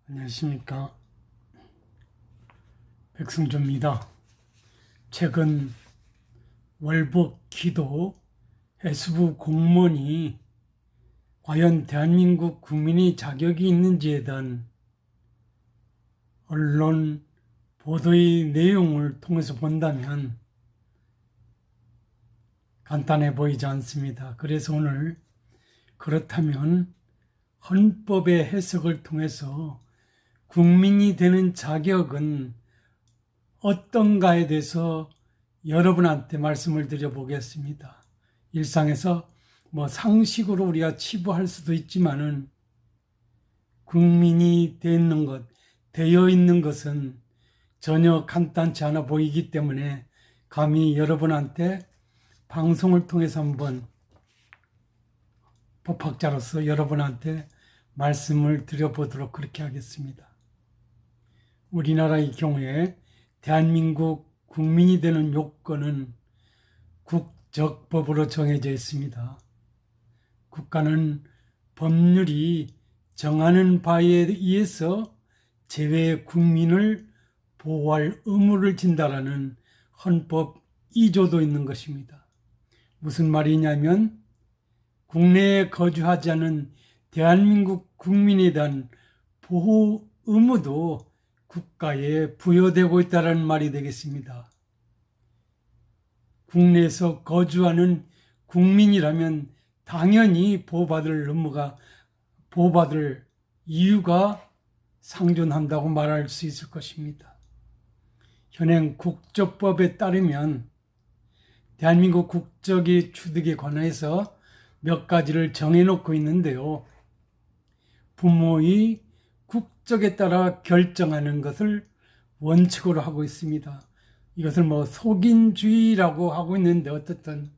안녕하십니까. 백승조입니다. 최근 월북 기도 해수부 공무원이 과연 대한민국 국민이 자격이 있는지에 대한 언론 보도의 내용을 통해서 본다면 간단해 보이지 않습니다. 그래서 오늘 그렇다면 헌법의 해석을 통해서 국민이 되는 자격은 어떤가에 대해서 여러분한테 말씀을 드려보겠습니다. 일상에서 상식으로 우리가 치부할 수도 있지만은 국민이 되어 있는 것은 전혀 간단치 않아 보이기 때문에 감히 여러분한테 방송을 통해서 한번 법학자로서 여러분한테 말씀을 드려보도록 그렇게 하겠습니다. 우리나라의 경우에 대한민국 국민이 되는 요건은 국적법으로 정해져 있습니다. 국가는 법률이 정하는 바에 의해서 제외 국민을 보호할 의무를 진다라는 헌법 2조도 있는 것입니다. 무슨 말이냐면 국내에 거주하지 않은 대한민국 국민에 대한 보호 의무도 국가에 부여되고 있다는 말이 되겠습니다. 국내에서 거주하는 국민이라면 당연히 보호받을 이유가 상존한다고 말할 수 있을 것입니다. 현행 국적법에 따르면 대한민국 국적의 취득에 관해서 몇 가지를 정해놓고 있는데요. 부모의 국적에 따라 결정하는 것을 원칙으로 하고 있습니다. 이것을 속인주의라고 하고 있는데 어떻든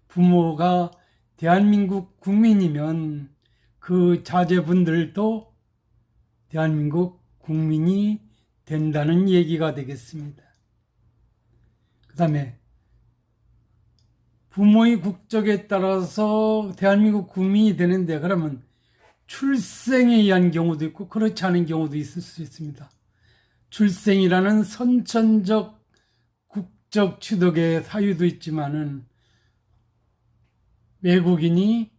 부모가 대한민국 국민이면 그 자제분들도 대한민국 국민이 된다는 얘기가 되겠습니다. 그 다음에 부모의 국적에 따라서 대한민국 국민이 되는데 그러면 출생에 의한 경우도 있고 그렇지 않은 경우도 있을 수 있습니다. 출생이라는 선천적 국적 취득의 사유도 있지만은 외국인이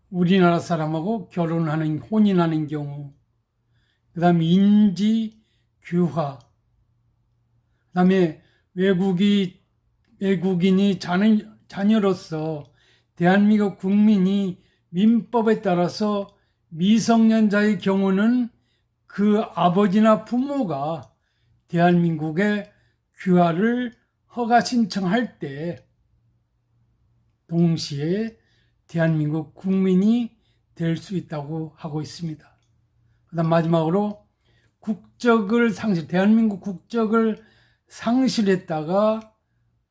우리나라 사람하고 혼인하는 경우, 그 다음에 인지 규화, 그 다음에 외국인이 자녀로서 대한민국 국민이 민법에 따라서 미성년자의 경우는 그 아버지나 부모가 대한민국의 귀화를 허가 신청할 때 동시에 대한민국 국민이 될 수 있다고 하고 있습니다. 그다음 마지막으로 대한민국 국적을 상실했다가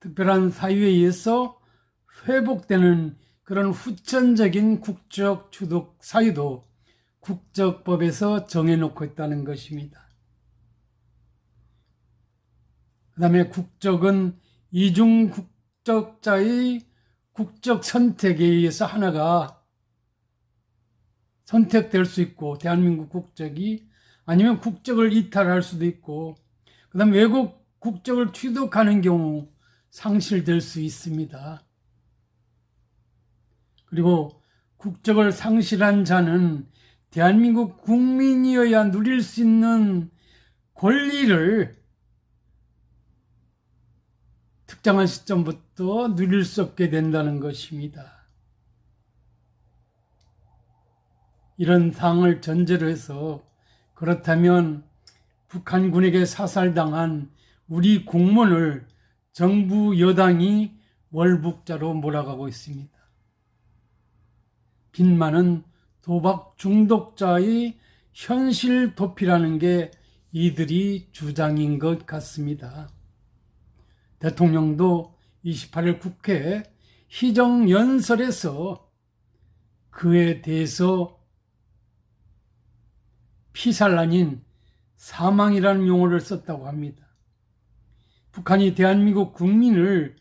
특별한 사유에 의해서 회복되는 그런 후천적인 국적 취득 사유도 국적법에서 정해놓고 있다는 것입니다. 그 다음에 국적은 이중 국적자의 국적 선택에 의해서 하나가 선택될 수 있고 대한민국 국적이 아니면 국적을 이탈할 수도 있고 그 다음에 외국 국적을 취득하는 경우 상실될 수 있습니다. 그리고 국적을 상실한 자는 대한민국 국민이어야 누릴 수 있는 권리를 특정한 시점부터 누릴 수 없게 된다는 것입니다. 이런 사항을 전제로 해서 그렇다면 북한군에게 사살당한 우리 공무원을 정부 여당이 월북자로 몰아가고 있습니다. 빚 많은 도박 중독자의 현실 도피라는 게 이들이 주장인 것 같습니다. 대통령도 28일 국회 희정연설에서 그에 대해서 피살 아닌 사망이라는 용어를 썼다고 합니다. 북한이 대한민국 국민을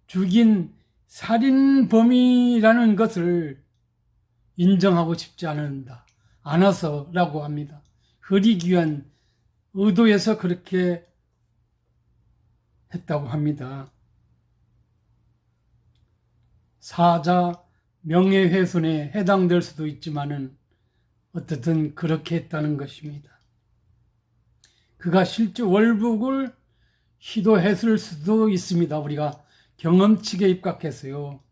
죽인 살인범이라는 것을 인정하고 싶지 않아서라고 합니다. 흐리기 위한 의도에서 그렇게 했다고 합니다. 사자 명예훼손에 해당될 수도 있지만은 어떻든 그렇게 했다는 것입니다. 그가 실제 월북을 시도했을 수도 있습니다. 우리가 경험칙에 입각해서요.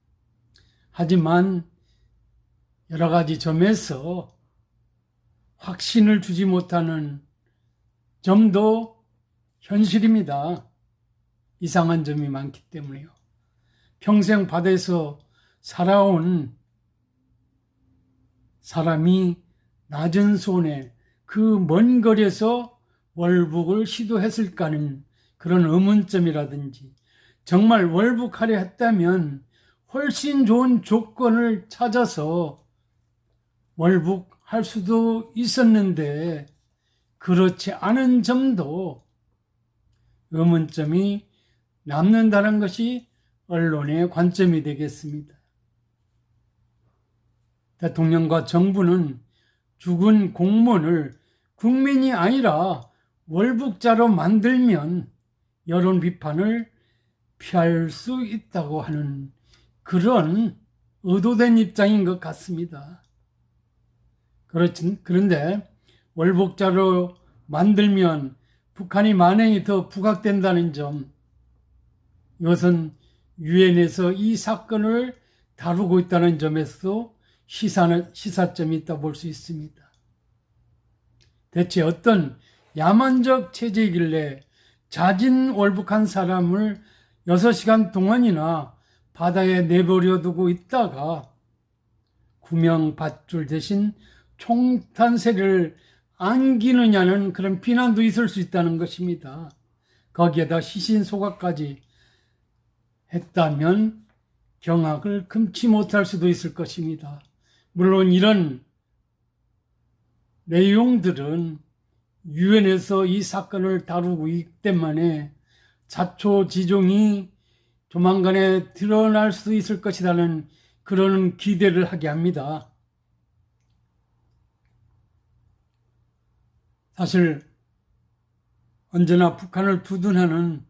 하지만 여러 가지 점에서 확신을 주지 못하는 점도 현실입니다. 이상한 점이 많기 때문에요. 평생 바다에서 살아온 사람이 낮은 손에 그 먼 거리에서 월북을 시도했을까는 그런 의문점이라든지, 정말 월북하려 했다면 훨씬 좋은 조건을 찾아서 월북할 수도 있었는데 그렇지 않은 점도 의문점이 남는다는 것이 언론의 관점이 되겠습니다. 대통령과 정부는 죽은 공무원을 국민이 아니라 월북자로 만들면 여론 비판을 피할 수 있다고 하는 그런 의도된 입장인 것 같습니다. 그런데 월북자로 만들면 북한이 만행이 더 부각된다는 점, 이것은 유엔에서 이 사건을 다루고 있다는 점에서도 시사점이 있다 볼 수 있습니다. 대체 어떤 야만적 체제이길래 자진 월북한 사람을 6시간 동안이나 바다에 내버려 두고 있다가 구명밧줄 대신 총탄세를 안기느냐는 그런 비난도 있을 수 있다는 것입니다. 거기에다 시신소각까지 했다면 경악을 금치 못할 수도 있을 것입니다. 물론 이런 내용들은 유엔에서 이 사건을 다루고 있기 때문에 자초지종이 조만간에 드러날 수도 있을 것이라는 그런 기대를 하게 합니다. 사실 언제나 북한을 두둔하는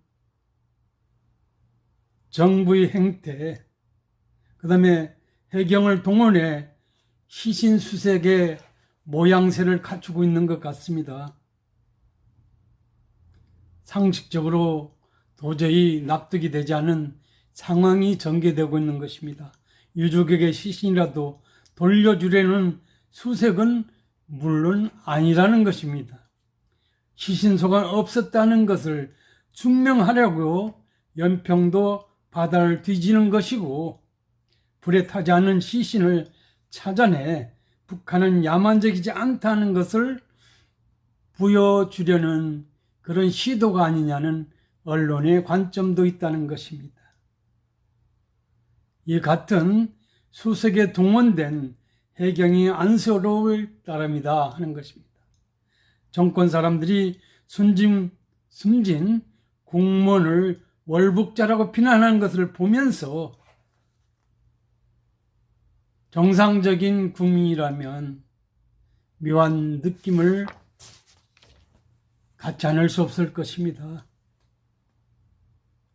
정부의 행태, 그 다음에 해경을 동원해 시신수색의 모양새를 갖추고 있는 것 같습니다. 상식적으로 도저히 납득이 되지 않은 상황이 전개되고 있는 것입니다. 유족에게 시신이라도 돌려주려는 수색은 물론 아니라는 것입니다. 시신소가 없었다는 것을 증명하려고 연평도 바다를 뒤지는 것이고, 불에 타지 않은 시신을 찾아내 북한은 야만적이지 않다는 것을 보여주려는 그런 시도가 아니냐는 언론의 관점도 있다는 것입니다. 이 같은 수색에 동원된 해경이 안쓰러울 따름이다 하는 것입니다. 정권 사람들이 숨진 공무원을 월북자라고 비난하는 것을 보면서 정상적인 국민이라면 묘한 느낌을 갖지 않을 수 없을 것입니다.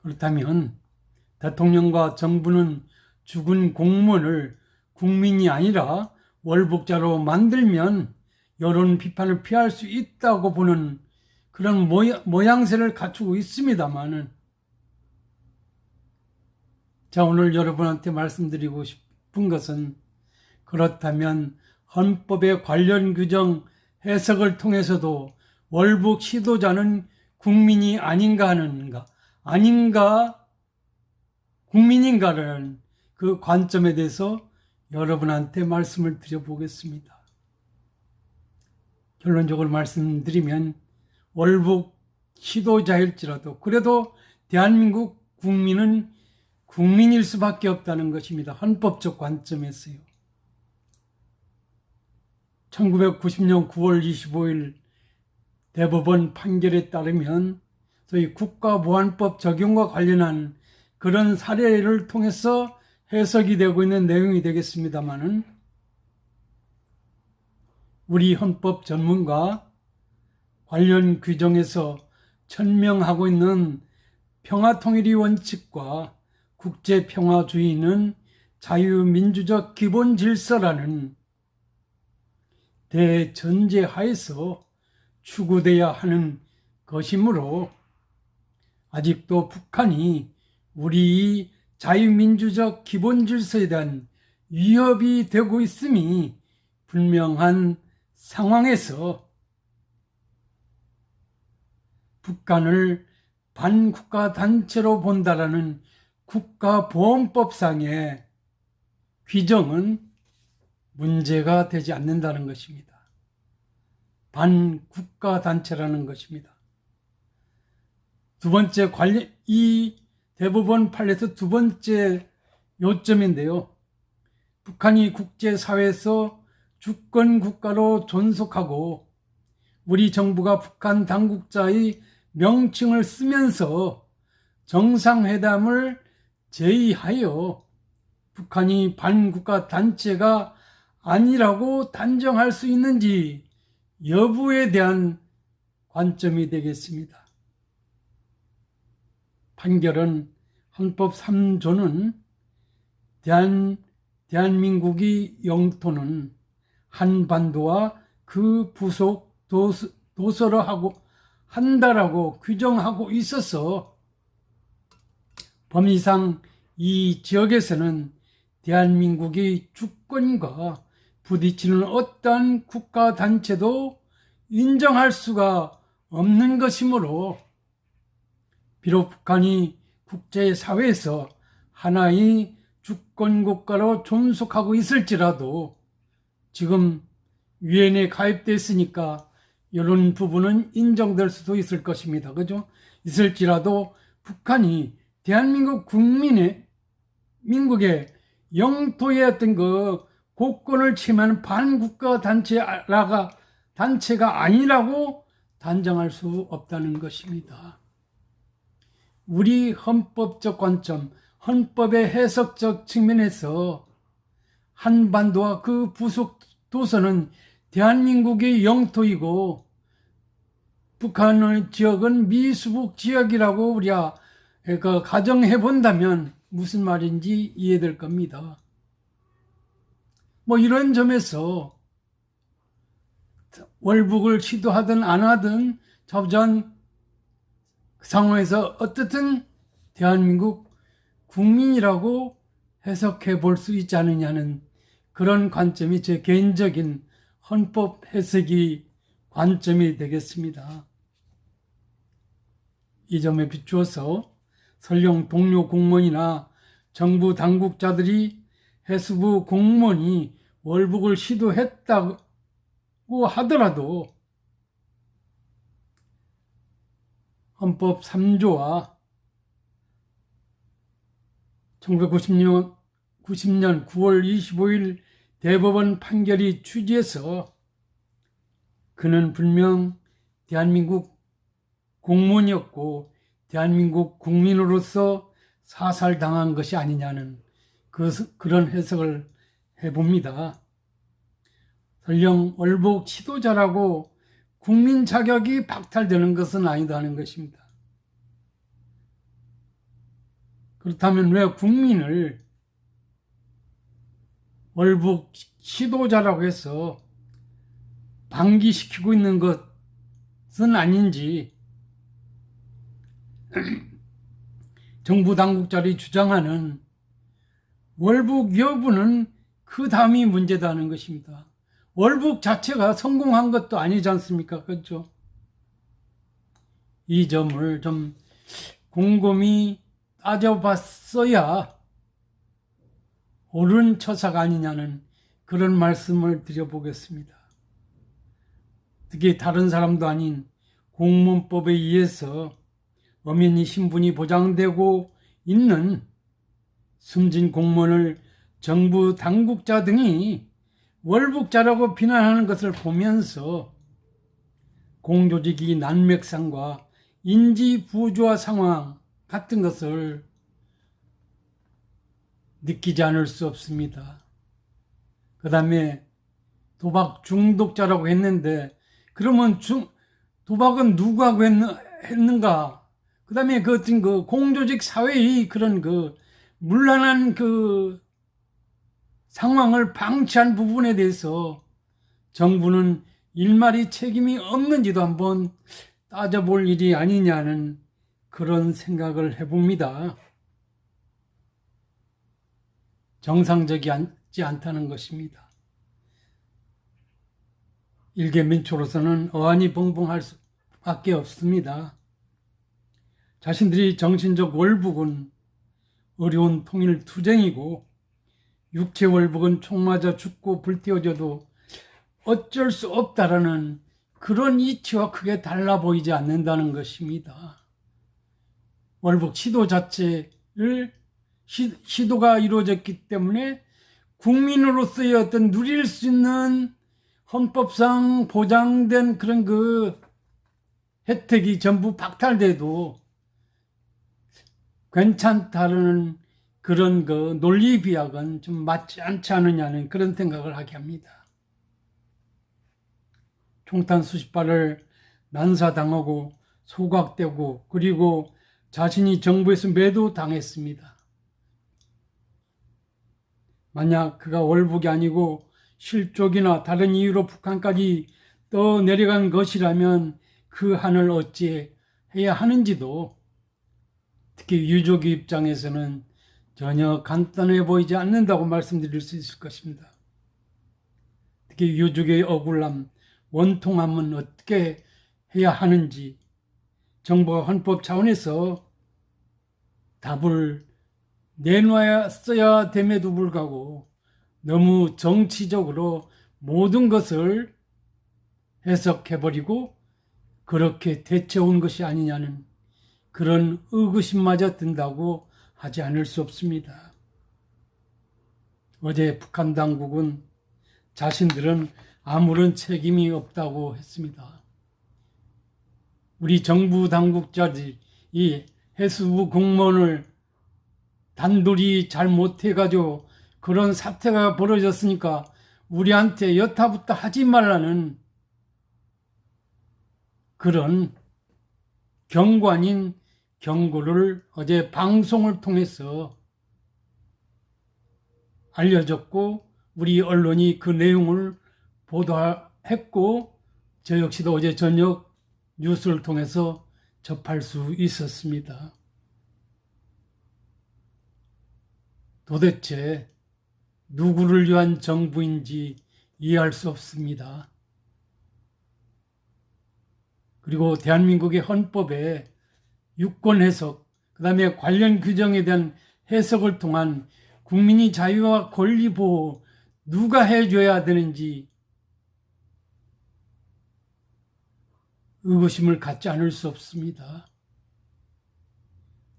그렇다면 대통령과 정부는 죽은 공무원을 국민이 아니라 월북자로 만들면 여론 비판을 피할 수 있다고 보는 그런 모양새를 갖추고 있습니다만은, 자, 오늘 여러분한테 말씀드리고 싶은 것은, 그렇다면 헌법의 관련 규정 해석을 통해서도 월북 시도자는 국민이 국민인가라는 그 관점에 대해서 여러분한테 말씀을 드려보겠습니다. 결론적으로 말씀드리면, 월북 시도자일지라도 그래도 대한민국 국민은 국민일 수밖에 없다는 것입니다. 헌법적 관점에서요. 1990년 9월 25일 대법원 판결에 따르면 소위 국가보안법 적용과 관련한 그런 사례를 통해서 해석이 되고 있는 내용이 되겠습니다마는, 우리 헌법 전문가 관련 규정에서 천명하고 있는 평화통일의 원칙과 국제평화주의는 자유민주적 기본질서라는 대전제하에서 추구돼야 하는 것이므로 아직도 북한이 우리 자유민주적 기본질서에 대한 위협이 되고 있음이 분명한 상황에서 북한을 반국가단체로 본다라는 국가보안법상의 규정은 문제가 되지 않는다는 것입니다. 반국가단체라는 것입니다. 두 번째 이 대법원 판례에서 두 번째 요점인데요. 북한이 국제사회에서 주권국가로 존속하고 우리 정부가 북한 당국자의 명칭을 쓰면서 정상회담을 제의하여 북한이 반국가 단체가 아니라고 단정할 수 있는지 여부에 대한 관점이 되겠습니다. 판결은 헌법 3조는 대한민국의 영토는 한반도와 그 부속 도서로 하고 한다라고 규정하고 있어서 범위상 이 지역에서는 대한민국의 주권과 부딪히는 어떠한 국가단체도 인정할 수가 없는 것이므로 비록 북한이 국제사회에서 하나의 주권국가로 존속하고 있을지라도 지금 유엔에 가입되어 있으니까 이런 부분은 인정될 수도 있을 것입니다. 그죠? 있을지라도 북한이 대한민국 민국의 영토의 어떤 그 국권을 침해하는 반국가 단체가 아니라고 단정할 수 없다는 것입니다. 우리 헌법적 관점, 헌법의 해석적 측면에서 한반도와 그 부속 도서는 대한민국의 영토이고 북한의 지역은 미수국 지역이라고 우리가 가정해 본다면 무슨 말인지 이해될 겁니다. 이런 점에서 월북을 시도하든 안 하든 자부전 상황에서 어떻든 대한민국 국민이라고 해석해 볼 수 있지 않느냐는 그런 관점이 제 개인적인 헌법 해석이 관점이 되겠습니다. 이 점에 비추어서 설령 동료 공무원이나 정부 당국자들이 해수부 공무원이 월북을 시도했다고 하더라도 헌법 3조와 1990년 9월 25일 대법원 판결이 취지해서 그는 분명 대한민국 공무원이었고 대한민국 국민으로서 사살당한 것이 아니냐는 그런 해석을 해봅니다. 설령 월북 시도자라고 국민 자격이 박탈되는 것은 아니다는 것입니다. 그렇다면 왜 국민을 월북 시도자라고 해서 방기시키고 있는 것은 아닌지 정부 당국자들이 주장하는 월북 여부는 그 다음이 문제다는 것입니다. 월북 자체가 성공한 것도 아니지 않습니까? 그렇죠? 이 점을 좀 곰곰이 따져봤어야 옳은 처사가 아니냐는 그런 말씀을 드려보겠습니다. 특히 다른 사람도 아닌 공무원법에 의해서 엄연히 신분이 보장되고 있는 숨진 공무원을 정부 당국자 등이 월북자라고 비난하는 것을 보면서 공조직이 난맥상과 인지 부조화 상황 같은 것을 느끼지 않을 수 없습니다. 그 다음에 도박 중독자라고 했는데 그러면 도박은 누구하고 했는가? 그 다음에 그 어떤 그 공조직 사회의 그런 그 문란한 그 상황을 방치한 부분에 대해서 정부는 일말이 책임이 없는지도 한번 따져볼 일이 아니냐는 그런 생각을 해봅니다. 정상적이지 않다는 것입니다. 일개민초로서는 어안이 벙벙할 수밖에 없습니다. 자신들이 정신적 월북은 어려운 통일 투쟁이고 육체 월북은 총 맞아 죽고 불태워져도 어쩔 수 없다라는 그런 이치와 크게 달라 보이지 않는다는 것입니다. 월북 시도 자체를 시도가 이루어졌기 때문에 국민으로서의 어떤 누릴 수 있는 헌법상 보장된 그런 그 혜택이 전부 박탈돼도 괜찮다는 그런 그 논리 비약은 좀 맞지 않지 않느냐는 그런 생각을 하게 합니다. 총탄 수십 발을 난사당하고 소각되고 그리고 자신이 정부에서 매도당했습니다. 만약 그가 월북이 아니고 실족이나 다른 이유로 북한까지 떠내려간 것이라면 그 한을 어찌 해야 하는지도 특히 유족의 입장에서는 전혀 간단해 보이지 않는다고 말씀드릴 수 있을 것입니다. 특히 유족의 억울함, 원통함은 어떻게 해야 하는지 정부가 헌법 차원에서 답을 내놓았어야 됨에도 불구하고 너무 정치적으로 모든 것을 해석해버리고 그렇게 대체온 것이 아니냐는 그런 의구심마저 든다고 하지 않을 수 없습니다. 어제 북한 당국은 자신들은 아무런 책임이 없다고 했습니다. 우리 정부 당국자들이 이 해수부 공무원을 단둘이 잘 못해가지고 그런 사태가 벌어졌으니까 우리한테 여타부타 하지 말라는 그런 경고 아닌 경고를 어제 방송을 통해서 알려졌고 우리 언론이 그 내용을 보도했고 저 역시도 어제 저녁 뉴스를 통해서 접할 수 있었습니다. 도대체 누구를 위한 정부인지 이해할 수 없습니다. 그리고 대한민국의 헌법에 유권 해석, 그 다음에 관련 규정에 대한 해석을 통한 국민의 자유와 권리 보호 누가 해줘야 되는지 의구심을 갖지 않을 수 없습니다.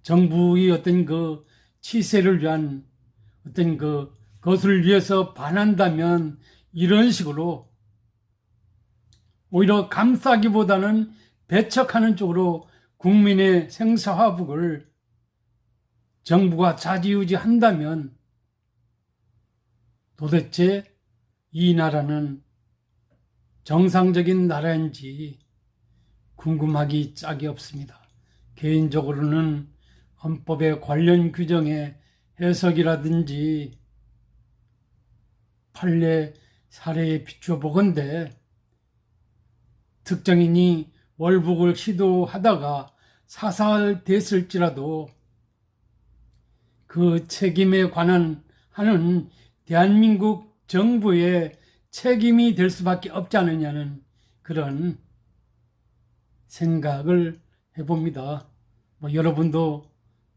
정부의 어떤 그 치세를 위한 어떤 그것을 위해서 반한다면 이런 식으로 오히려 감싸기보다는 배척하는 쪽으로 국민의 생사화복을 정부가 좌지우지한다면 도대체 이 나라는 정상적인 나라인지 궁금하기 짝이 없습니다. 개인적으로는 헌법의 관련 규정의 해석이라든지 판례 사례에 비추어 보건대 특정인이 월북을 시도하다가 사살됐을지라도 그 책임에 관한 하는 대한민국 정부의 책임이 될 수밖에 없지 않느냐는 그런 생각을 해봅니다. 여러분도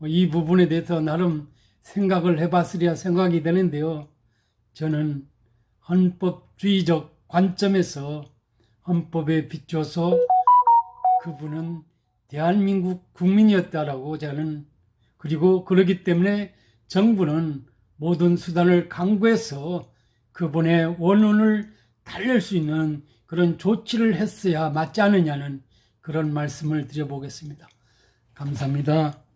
이 부분에 대해서 나름 생각을 해봤으리야 생각이 되는데요. 저는 헌법주의적 관점에서 헌법에 비춰서 그분은 대한민국 국민이었다라고 저는 그리고 그러기 때문에 정부는 모든 수단을 강구해서 그분의 원혼을 달랠 수 있는 그런 조치를 했어야 맞지 않느냐는 그런 말씀을 드려보겠습니다. 감사합니다.